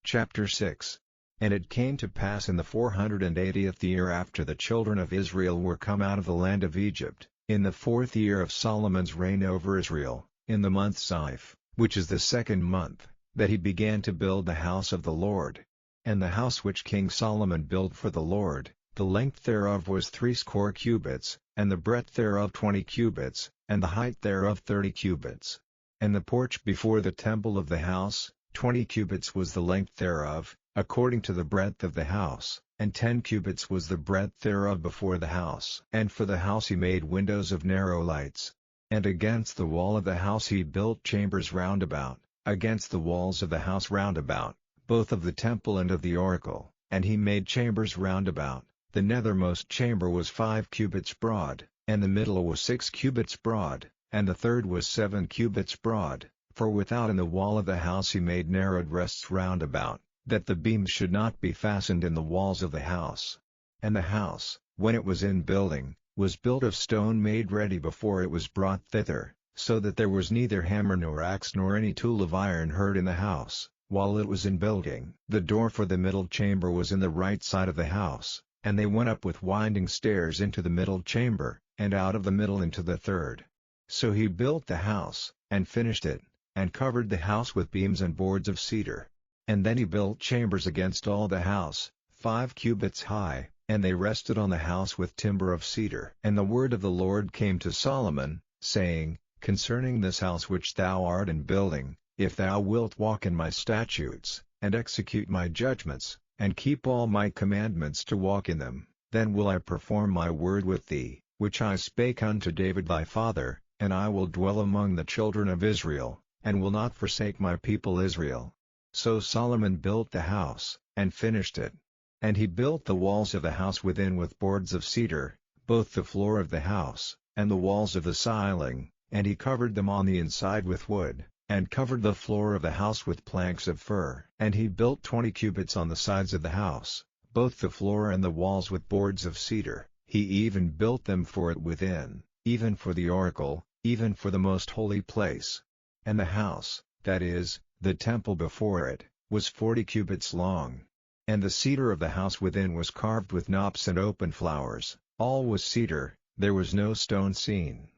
Chapter 6. And it came to pass in the 480th year after the children of Israel were come out of the land of Egypt, in the 4th year of Solomon's reign over Israel, in the month Ziph, which is the 2nd month, that he began to build the house of the Lord. And the house which King Solomon built for the Lord, the length thereof was 80 cubits, and the breadth thereof 20 cubits, and the height thereof 30 cubits. And the porch before the temple of the house, 20 cubits was the length thereof, according to the breadth of the house, and 10 cubits was the breadth thereof before the house. And for the house he made windows of narrow lights. And against the wall of the house he built chambers round about, against the walls of the house round about, both of the temple and of the oracle, and he made chambers round about. The nethermost chamber was 5 cubits broad, and the middle was 6 cubits broad, and the third was 7 cubits broad, for without in the wall of the house he made narrowed rests round about, that the beams should not be fastened in the walls of the house. And the house, when it was in building, was built of stone made ready before it was brought thither, so that there was neither hammer nor axe nor any tool of iron heard in the house, while it was in building. The door for the middle chamber was in the right side of the house, and they went up with winding stairs into the middle chamber, and out of the middle into the third. So he built the house, and finished it, and covered the house with beams and boards of cedar. And then he built chambers against all the house, 5 cubits high, and they rested on the house with timber of cedar. And the word of the Lord came to Solomon, saying, Concerning this house which thou art in building, if thou wilt walk in my statutes, and execute my judgments, and keep all my commandments to walk in them, then will I perform my word with thee, which I spake unto David thy father, and I will dwell among the children of Israel, and will not forsake my people Israel. So Solomon built the house, and finished it. And he built the walls of the house within with boards of cedar, both the floor of the house, and the walls of the ceiling, and he covered them on the inside with wood, and covered the floor of the house with planks of fir. And he built 20 cubits on the sides of the house, both the floor and the walls with boards of cedar. He even built them for it within, even for the oracle, even for the most holy place. And the house, that is, the temple before it, was 40 cubits long. And the cedar of the house within was carved with knops and open flowers, all was cedar, there was no stone seen.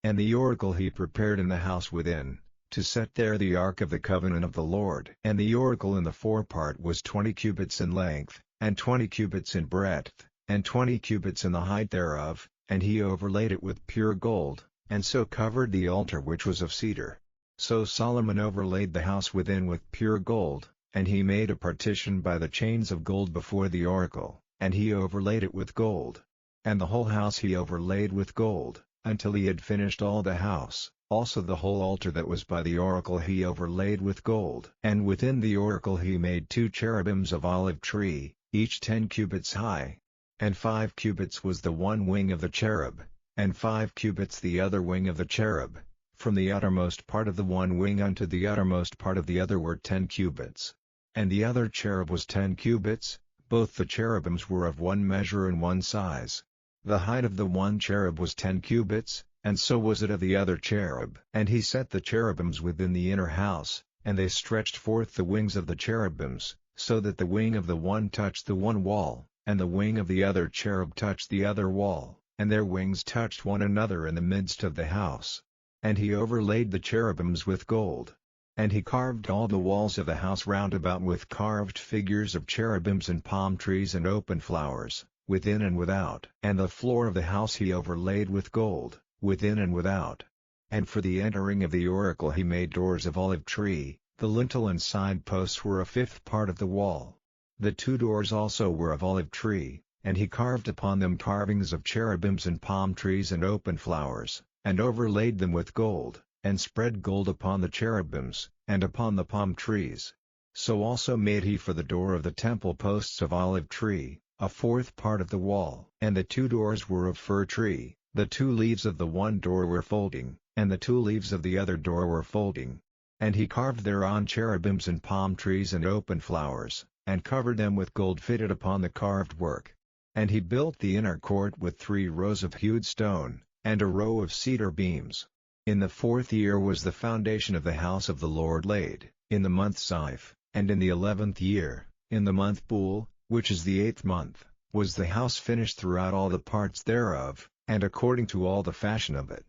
And the oracle he prepared in the house within, to set there the ark of the covenant of the Lord. And the oracle in the forepart was 20 cubits in length, and 20 cubits in breadth, and 20 cubits in the height thereof, and he overlaid it with pure gold, and so covered the altar which was of cedar. So Solomon overlaid the house within with pure gold, and he made a partition by the chains of gold before the oracle, and he overlaid it with gold. And the whole house he overlaid with gold, until he had finished all the house. Also the whole altar that was by the oracle he overlaid with gold. And within the oracle he made 2 cherubims of olive tree, each 10 cubits high. And 5 cubits was the one wing of the cherub, and 5 cubits the other wing of the cherub. From the uttermost part of the one wing unto the uttermost part of the other were 10 cubits. And the other cherub was 10 cubits, both the cherubims were of one measure and one size. The height of the one cherub was 10 cubits, and so was it of the other cherub. And he set the cherubims within the inner house, and they stretched forth the wings of the cherubims, so that the wing of the one touched the one wall, and the wing of the other cherub touched the other wall, and their wings touched one another in the midst of the house. And he overlaid the cherubims with gold. And he carved all the walls of the house round about with carved figures of cherubims and palm trees and open flowers, within and without. And the floor of the house he overlaid with gold, within and without. And for the entering of the oracle he made doors of olive tree. The lintel and side posts were a 5th part of the wall. The 2 doors also were of olive tree, and he carved upon them carvings of cherubims and palm trees and open flowers, and overlaid them with gold, and spread gold upon the cherubims, and upon the palm trees. So also made he for the door of the temple posts of olive tree, a 4th part of the wall. And the 2 doors were of fir tree, the 2 leaves of the one door were folding, and the 2 leaves of the other door were folding. And he carved thereon cherubims and palm trees and open flowers, and covered them with gold fitted upon the carved work. And he built the inner court with 3 rows of hewed stone, and a row of cedar beams. In the 4th year was the foundation of the house of the Lord laid, in the month Ziph, And in the 11th year, in the month Bul, which is the 8th month, was the house finished throughout all the parts thereof, and according to all the fashion of it.